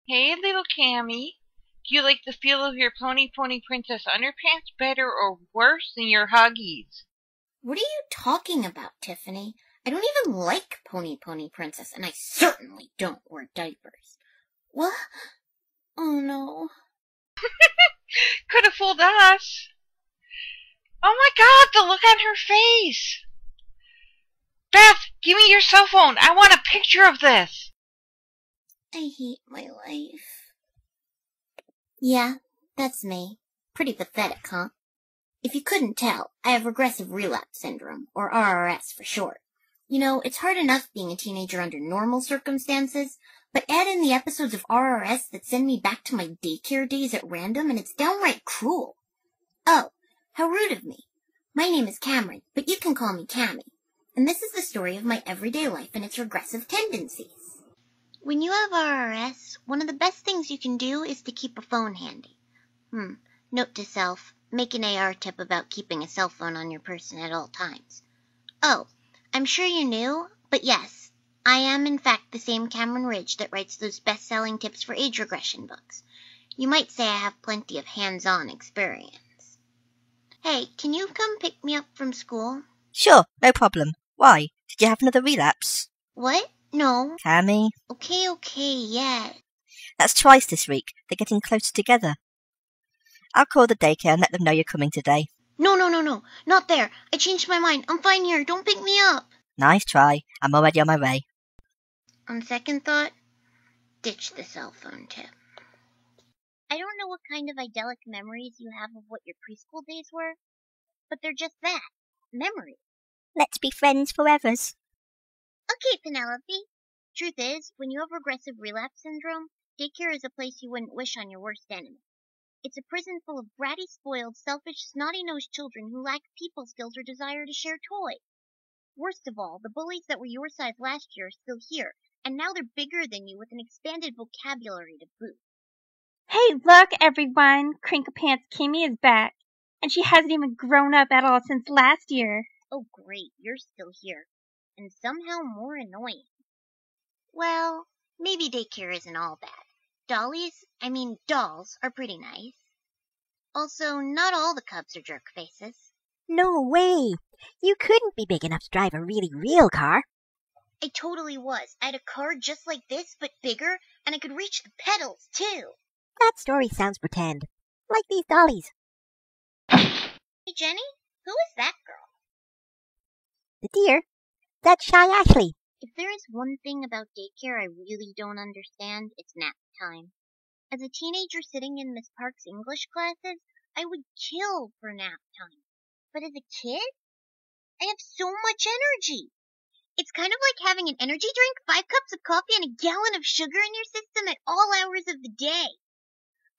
Hey, little Cammy. Do you like the feel of your Pony Princess underpants better or worse than your Huggies? What are you talking about, Tiffany? I don't even like Pony Princess, and I certainly don't wear diapers. What? Oh no. Could have fooled us. Oh my god, the look on her face. Beth, give me your cell phone. I want a picture of this. I hate my life. Yeah, that's me. Pretty pathetic, huh? If you couldn't tell, I have regressive relapse syndrome, or RRS for short. You know, it's hard enough being a teenager under normal circumstances, but add in the episodes of RRS that send me back to my daycare days at random, and it's downright cruel. Oh, how rude of me. My name is Cameron, but you can call me Cammy. And this is the story of my everyday life and its regressive tendencies. When you have RRS, one of the best things you can do is to keep a phone handy. Note to self, make an AR tip about keeping a cell phone on your person at all times. Oh, I'm sure you knew, but yes, I am in fact the same Cameron Ridge that writes those best-selling tips for age regression books. You might say I have plenty of hands-on experience. Hey, can you come pick me up from school? Sure, no problem. Why? Did you have another relapse? What? No. Cammy? Okay, yeah. That's twice this week. They're getting closer together. I'll call the daycare and let them know you're coming today. No. Not there. I changed my mind. I'm fine here. Don't pick me up. Nice try. I'm already on my way. On second thought, ditch the cell phone tip. I don't know what kind of idyllic memories you have of what your preschool days were, but they're just that. Memories. Let's be friends forevers. Okay, Penelope. Truth is, when you have regressive relapse syndrome, daycare is a place you wouldn't wish on your worst enemy. It's a prison full of bratty, spoiled, selfish, snotty-nosed children who lack people skills or desire to share toys. Worst of all, the bullies that were your size last year are still here, and now they're bigger than you with an expanded vocabulary to boot. Hey, look, everyone! Crinkle Pants Kimmy is back, and she hasn't even grown up at all since last year. Oh, great, you're still here, and somehow more annoying. Well, maybe daycare isn't all bad. Dolls are pretty nice. Also, not all the cubs are jerk faces. No way! You couldn't be big enough to drive a really real car. I totally was. I had a car just like this, but bigger, and I could reach the pedals, too. That story sounds pretend. Like these dollies. Hey, Jenny? Who is that girl? The deer? That's Shy Ashley. If there is one thing about daycare I really don't understand, it's nap time. As a teenager sitting in Miss Park's English classes, I would kill for nap time. But as a kid, I have so much energy. It's kind of like having an energy drink, 5 cups of coffee, and a gallon of sugar in your system at all hours of the day.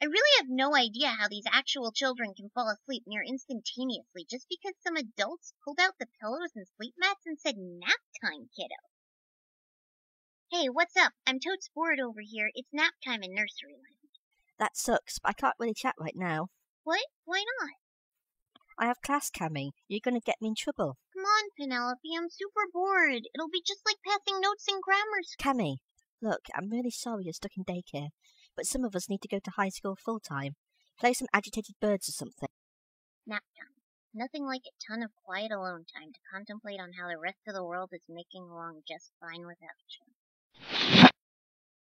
I really have no idea how these actual children can fall asleep near instantaneously just because some adults pulled out the pillows and sleep mats and said, "Nap time, kiddo." Hey, what's up? I'm totes bored over here. It's nap time in nursery land. That sucks, but I can't really chat right now. What? Why not? I have class, Cammy. You're going to get me in trouble. Come on, Penelope. I'm super bored. It'll be just like passing notes in grammar school. Cammy, look, I'm really sorry you're stuck in daycare, but some of us need to go to high school full-time. Play some agitated birds or something. Nap time. Nothing like a ton of quiet alone time to contemplate on how the rest of the world is making along just fine without you.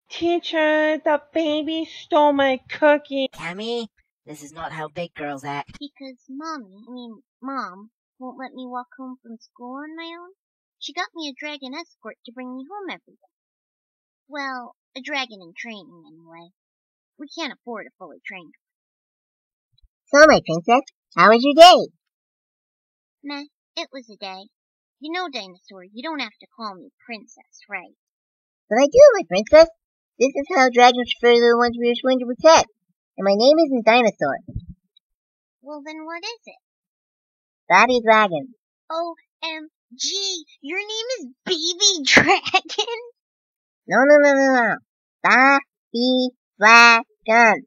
Teacher, the baby stole my cookie. Cammy, this is not how big girls act. Because Mom won't let me walk home from school on my own. She got me a dragon escort to bring me home every day. Well, a dragon in training, anyway. We can't afford a fully trained one. So, my princess, how was your day? Meh, it was a day. You know, Dinosaur, you don't have to call me princess, right? But I do, my princess. This is how dragons refer to the ones we are sworn to protect. And my name isn't Dinosaur. Well, then what is it? Baby Dragon. OMG, your name is Baby Dragon? No. Baby Dragon.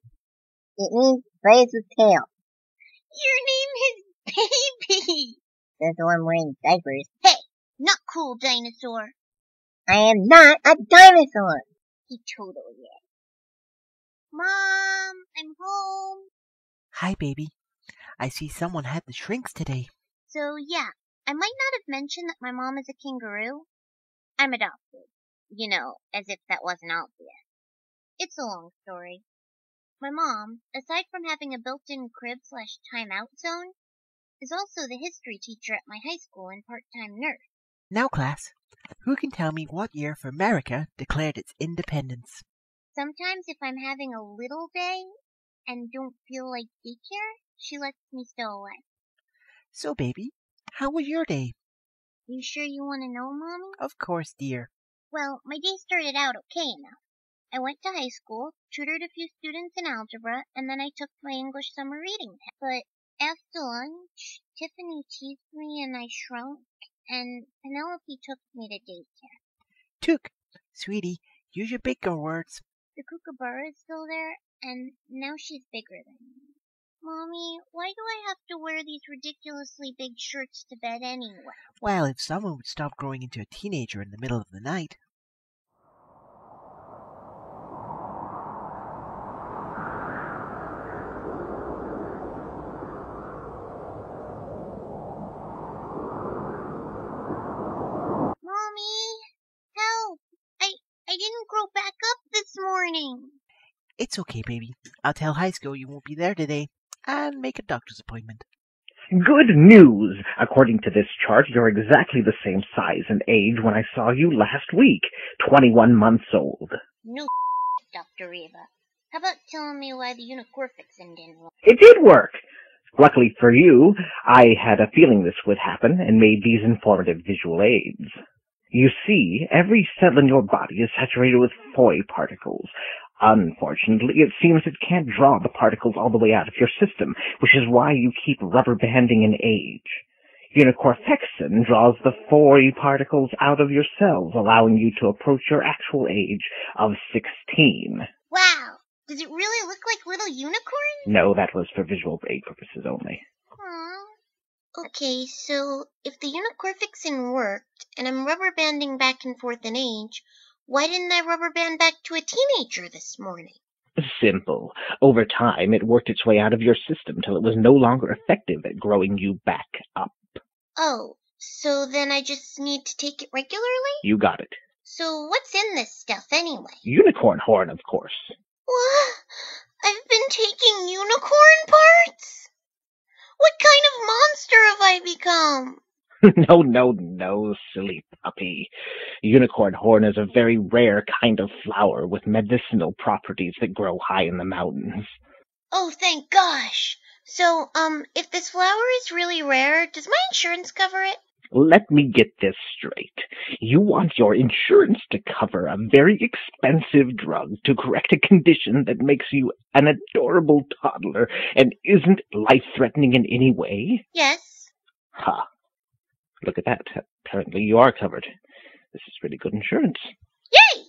It means phrase with tail. Your name is Baby. That's why I'm wearing diapers. Hey, not cool, Dinosaur. I am not a dinosaur. He totally is. Mom, I'm home. Hi, baby. I see someone had the shrinks today. So, yeah, I might not have mentioned that my mom is a kangaroo. I'm adopted. You know, as if that wasn't obvious. It's a long story. My mom, aside from having a built-in crib/timeout zone, is also the history teacher at my high school and part-time nurse. Now, class, who can tell me what year for America declared its independence? Sometimes if I'm having a little day and don't feel like daycare, she lets me stow away. So, baby, how was your day? You sure you want to know, Mommy? Of course, dear. Well, my day started out okay enough. I went to high school, tutored a few students in algebra, and then I took my English summer reading test. But after lunch, Tiffany teased me and I shrunk, and Penelope took me to daycare. Took. Sweetie, use your big girl words. The kookaburra is still there, and now she's bigger than me. Mommy, why do I have to wear these ridiculously big shirts to bed anyway? Well, if someone would stop growing into a teenager in the middle of the night. Mommy, help! I didn't grow back up this morning. It's okay, baby. I'll tell high school you won't be there today and make a doctor's appointment. Good news! According to this chart, you're exactly the same size and age when I saw you last week. 21 months old. No, Dr. Eva. How about telling me why the unicorfixin didn't work? It did work! Luckily for you, I had a feeling this would happen and made these informative visual aids. You see, every cell in your body is saturated with Foy particles. Unfortunately, it seems it can't draw the particles all the way out of your system, which is why you keep rubber banding an age. Unicorfexin draws the Foy particles out of your cells, allowing you to approach your actual age of 16. Wow! Does it really look like little unicorns? No, that was for visual aid purposes only. Aww. Okay, so if the unicorfixin worked, and I'm rubber banding back and forth in age, why didn't I rubber band back to a teenager this morning? Simple. Over time, it worked its way out of your system till it was no longer effective at growing you back up. Oh, so then I just need to take it regularly? You got it. So what's in this stuff anyway? Unicorn horn, of course. What? I've been taking unicorn parts? What kind of monster have I become? No, silly puppy. Unicorn horn is a very rare kind of flower with medicinal properties that grow high in the mountains. Oh, thank gosh. So, if this flower is really rare, does my insurance cover it? Let me get this straight. You want your insurance to cover a very expensive drug to correct a condition that makes you an adorable toddler and isn't life-threatening in any way? Yes. Ha. Look at that. Apparently you are covered. This is really good insurance. Yay!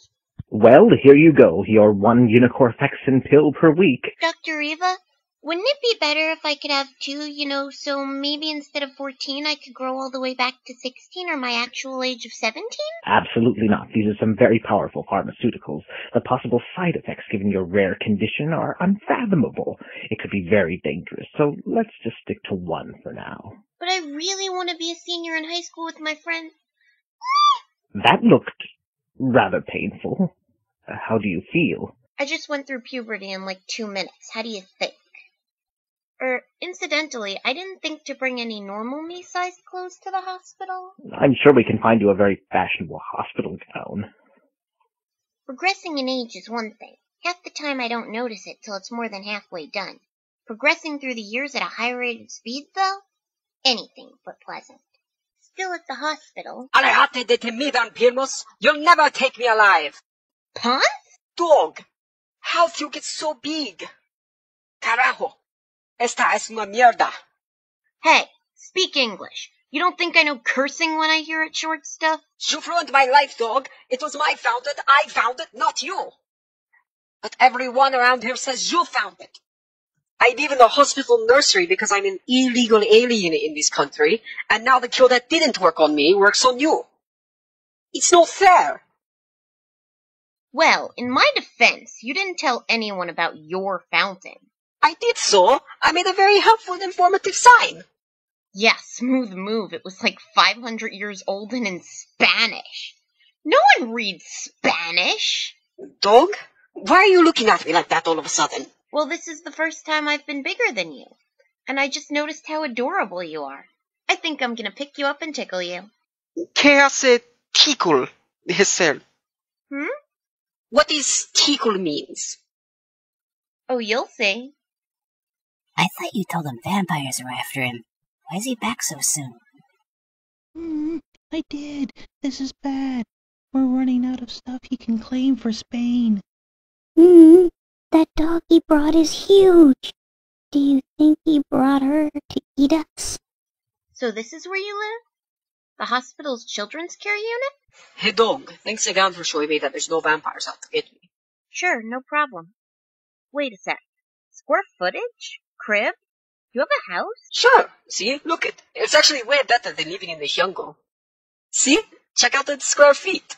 Well, here you go. Your 1 unicorfexin pill per week. Dr. Eva, wouldn't it be better if I could have 2, so maybe instead of 14 I could grow all the way back to 16 or my actual age of 17? Absolutely not. These are some very powerful pharmaceuticals. The possible side effects given your rare condition are unfathomable. It could be very dangerous, so let's just stick to 1 for now. But I really want to be a senior in high school with my friends. That looked rather painful. How do you feel? I just went through puberty in like 2 minutes. How do you think? Incidentally, I didn't think to bring any normal me-sized clothes to the hospital. I'm sure we can find you a very fashionable hospital gown. Regressing in age is one thing. Half the time I don't notice it till it's more than halfway done. Progressing through the years at a high rate of speed, though? Anything but pleasant. Still at the hospital. Alejate de ti, Midan Pirmus. You'll never take me alive. Pon? Dog, how'd you get so big? Carajo, esta es una mierda. Hey, speak English. You don't think I know cursing when I hear it short stuff? You've ruined my life, dog. It was I found it, not you. But everyone around here says you found it. I live in a hospital nursery because I'm an illegal alien in this country, and now the cure that didn't work on me works on you. It's not fair. Well, in my defense, you didn't tell anyone about your fountain. I did so. I made a very helpful and informative sign. Yeah, smooth move. It was like 500 years old and in Spanish. No one reads Spanish. Dog, why are you looking at me like that all of a sudden? Well, this is the first time I've been bigger than you, and I just noticed how adorable you are. I think I'm gonna pick you up and tickle you. ¿Qué hace tickle, Giselle? What does tickle means? Oh, you'll see. I thought you told him vampires were after him. Why is he back so soon? I did. This is bad. We're running out of stuff he can claim for Spain. That dog he brought is huge. Do you think he brought her to eat us? So this is where you live? The hospital's children's care unit? Hey, dog, thanks again for showing me that there's no vampires out to get me. Sure, no problem. Wait a sec. Square footage? Crib? You have a house? Sure. See? Look it. It's actually way better than living in the jungle. See? Check out the square feet.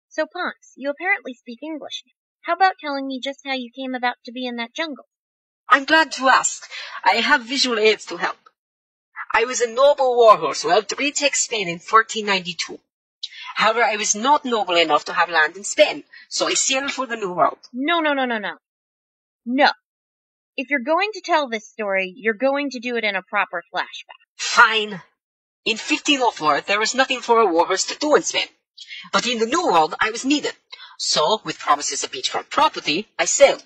So, Ponce, you apparently speak English. How about telling me just how you came about to be in that jungle? I'm glad to ask. I have visual aids to help. I was a noble warhorse who helped retake Spain in 1492. However, I was not noble enough to have land in Spain, so I sailed for the New World. No. No. If you're going to tell this story, you're going to do it in a proper flashback. Fine. In 1504, there was nothing for a warhorse to do in Spain. But in the New World, I was needed. So, with promises of beachfront property, I sailed.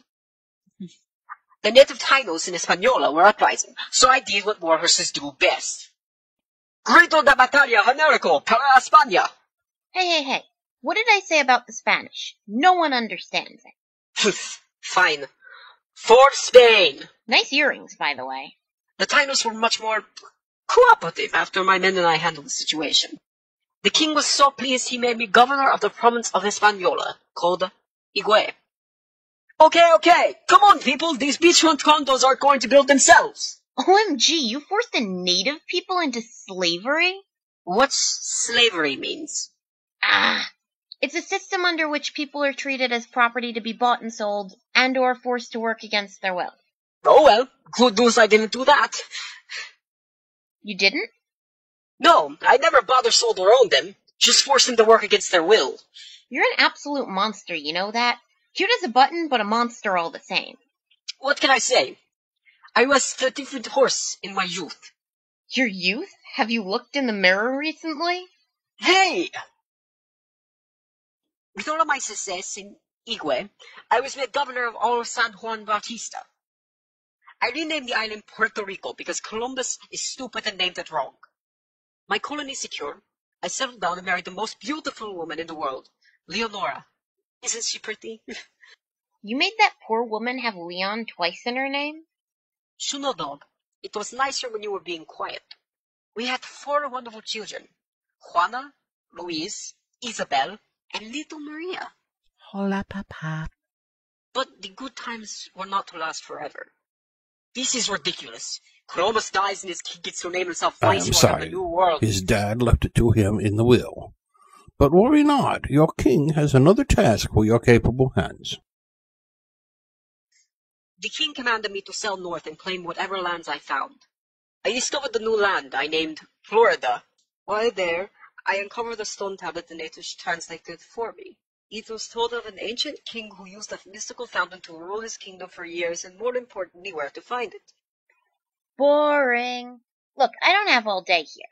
The native Tainos in Hispaniola were uprising, so I did what warhorses do best. Grito de batalla genérico para España! Hey. What did I say about the Spanish? No one understands it. Fine. For Spain! Nice earrings, by the way. The Tainos were much more cooperative after my men and I handled the situation. The king was so pleased he made me governor of the province of Hispaniola, called Higüey. Okay, come on people, these beachfront condos aren't going to build themselves. OMG, you forced the native people into slavery? What's slavery means? It's a system under which people are treated as property to be bought and sold, and or forced to work against their will. Oh well, good news I didn't do that. You didn't? No, I never bought or sold or owned them, just forced them to work against their will. You're an absolute monster, you know that? Cute as a button, but a monster all the same. What can I say? I was a different horse in my youth. Your youth? Have you looked in the mirror recently? Hey! With all of my success in Higüey, I was made governor of all of San Juan Bautista. I renamed the island Puerto Rico because Columbus is stupid and named it wrong. My colony secure, I settled down and married the most beautiful woman in the world, Leonora. Isn't she pretty? You made that poor woman have Leon twice in her name? Shuno dog, it was nicer when you were being quiet. We had 4 wonderful children, Juana, Luis, Isabel, and little Maria. Hola, papa. But the good times were not to last forever. This is ridiculous. Columbus dies and his kid gets to name himself Viceroy of the New World. His dad left it to him in the will. But worry not, your king has another task for your capable hands. The king commanded me to sail north and claim whatever lands I found. I discovered the new land I named Florida. While there, I uncovered a stone tablet the natives translated for me. It was told of an ancient king who used a mystical fountain to rule his kingdom for years, and more importantly, where to find it. Boring. Look, I don't have all day here.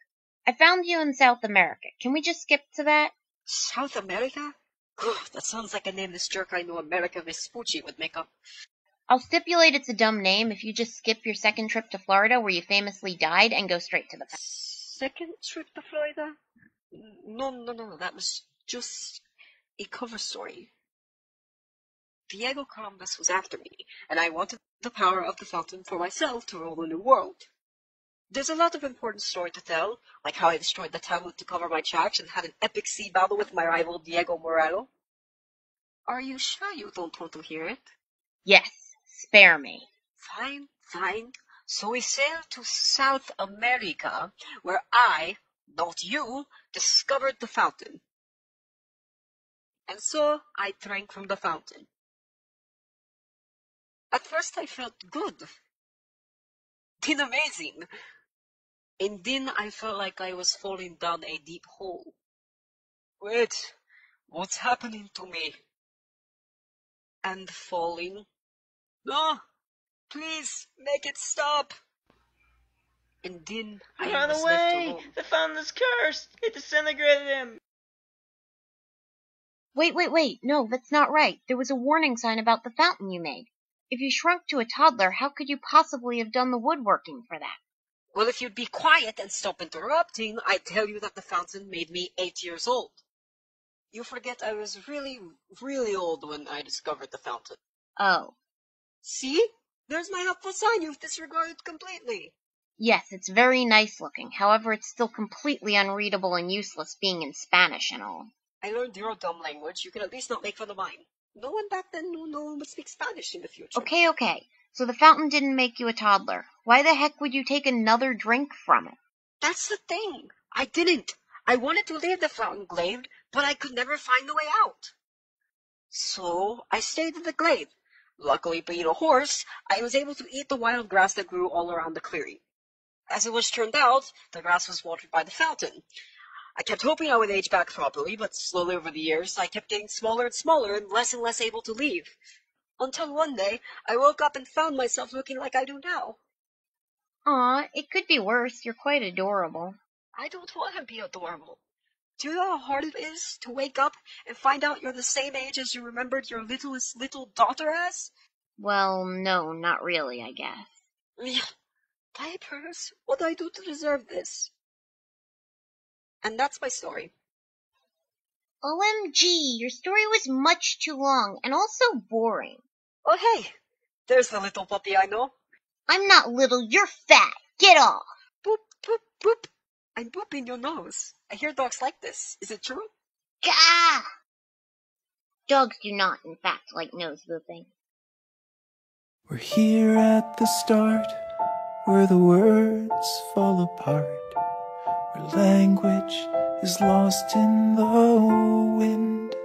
I found you in South America. Can we just skip to that? South America? That sounds like a name this jerk I know, America Vespucci, would make up. I'll stipulate it's a dumb name if you just skip your second trip to Florida where you famously died and go straight to the fact. Second trip to Florida? No, that was just A cover story. Diego Columbus was after me, and I wanted the power of the fountain for myself to rule the new world. There's a lot of important story to tell, like how I destroyed the tablet to cover my tracks and had an epic sea battle with my rival Diego Morello. Are you sure you don't want to hear it? Yes, spare me. Fine, fine. So we sailed to South America, where I, not you, discovered the fountain. And so I drank from the fountain. At first I felt good. Then amazing. And then I felt like I was falling down a deep hole. Wait, what's happening to me? And falling. No, please, make it stop. And then I Run was left away! alone. The fountain is cursed! It disintegrated him! Wait. No, that's not right. There was a warning sign about the fountain you made. If you shrunk to a toddler, how could you possibly have done the woodworking for that? Well, if you'd be quiet and stop interrupting, I'd tell you that the fountain made me 8 years old. You forget I was really, really old when I discovered the fountain. Oh. See? There's my helpful sign you've disregarded completely. Yes, it's very nice looking. However, it's still completely unreadable and useless being in Spanish and all. I learned your dumb language. You can at least not make fun of mine. No one back then knew no one would speak Spanish in the future. Okay. So the fountain didn't make you a toddler. Why the heck would you take another drink from it? That's the thing. I didn't. I wanted to leave the fountain glade, but I could never find the way out. So I stayed in the glade. Luckily, being a horse, I was able to eat the wild grass that grew all around the clearing. As it was turned out, the grass was watered by the fountain. I kept hoping I would age back properly, but slowly over the years, I kept getting smaller and less able to leave. Until one day, I woke up and found myself looking like I do now. Aw, it could be worse. You're quite adorable. I don't want to be adorable. Do you know how hard it is to wake up and find out you're the same age as you remembered your littlest little daughter as? Well, no, not really, I guess. Diapers? What do I do to deserve this? And that's my story. OMG, your story was much too long and also boring. Oh hey, there's the little puppy I know. I'm not little, you're fat. Get off. Boop, boop, boop. I'm booping your nose. I hear dogs like this. Is it true? Gah! Dogs do not, in fact, like nose booping. We're here at the start, where the words fall apart, where language is lost in the wind.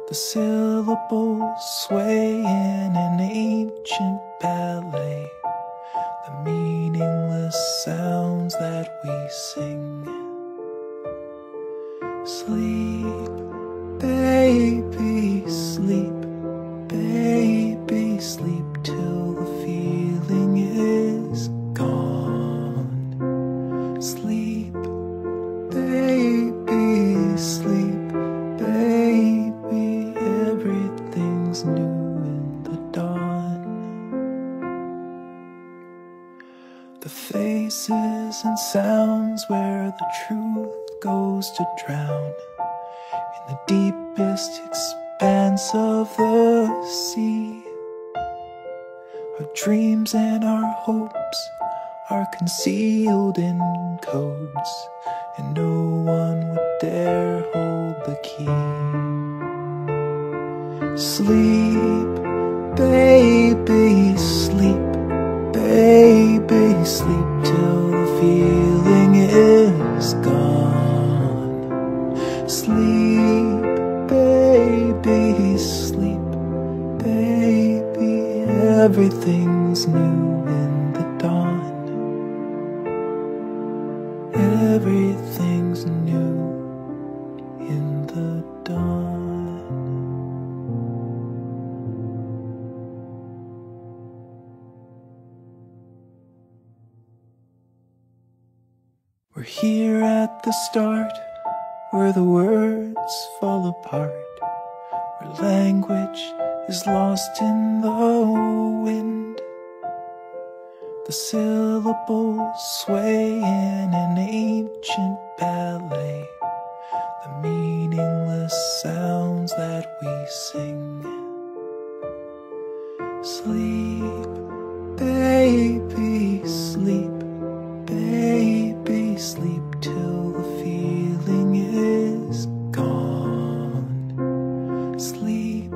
The syllables sway in an ancient ballet, the meaningless sounds that we sing. Sleep, baby, sleep, baby, sleep till the feeling is gone. Sleep, baby, sleep, baby, everything's new in the dawn. The faces and sounds where the truth goes to drown in the deepest expanse of the sea. Our dreams and our hopes are concealed in codes, and no one would dare hold the key. Sleep, baby, sleep, baby, sleep till the feeling is gone. Sleep, baby, sleep, baby, everything's new in the dawn. Everything's new in the dawn. We're here at the start, where the words fall apart, where language is lost in the wind. The syllables sway in an ancient ballet, the meaningless Sleep, baby, sleep. Baby, sleep till the feeling is gone. Sleep,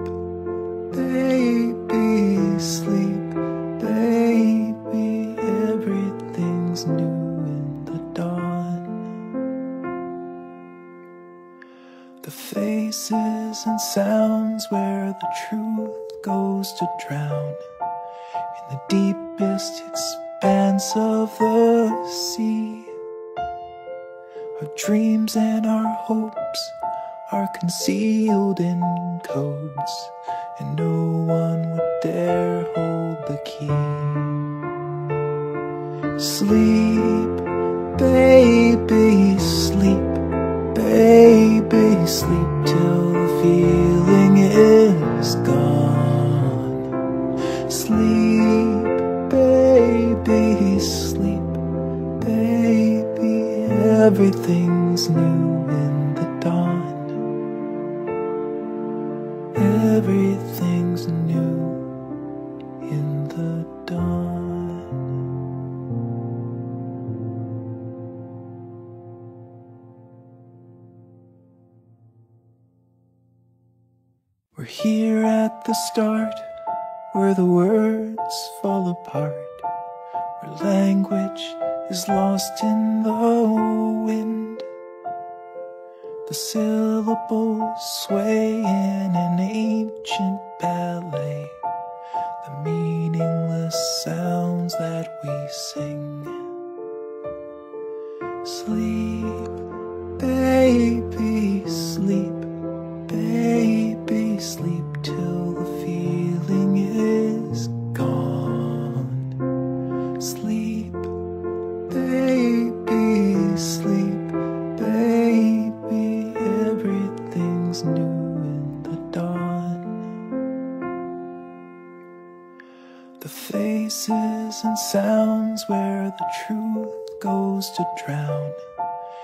baby, sleep. Baby, everything's new in the dawn. The faces and sounds where the truth goes to drown in the deepest expanse of the sea. Our dreams and our hopes are concealed in codes, and no one would dare hold the key. Sleep, baby, sleep. Baby, sleep till the feeling is gone. Sleep, baby, sleep. Baby, everything's new in the dawn. Everything's new in the dawn. We're here at the start, where the words fall apart, where language is lost in the wind. The syllables sway in an ancient ballet, the meaningless sounds that we sing. Sleep, baby, sleep. Baby, sleep till the feeling is gone. Sleep, baby, sleep. Baby, everything's new in the dawn. The faces and sounds where the truth goes to drown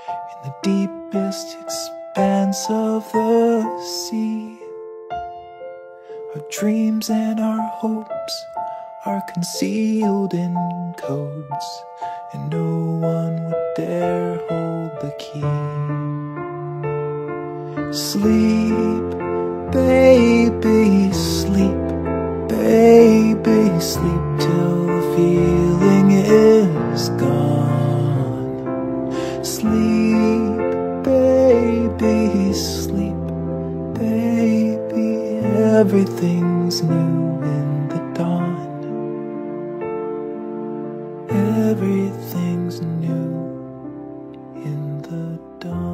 in the deepest expanse of the sea. Our dreams and our hopes are concealed in codes, and no one would dare hold the key. Sleep, baby, sleep. Baby, sleep till the feeling is gone. Sleep, baby, sleep. Baby, everything's new in the dawn. Everything's new in the dawn.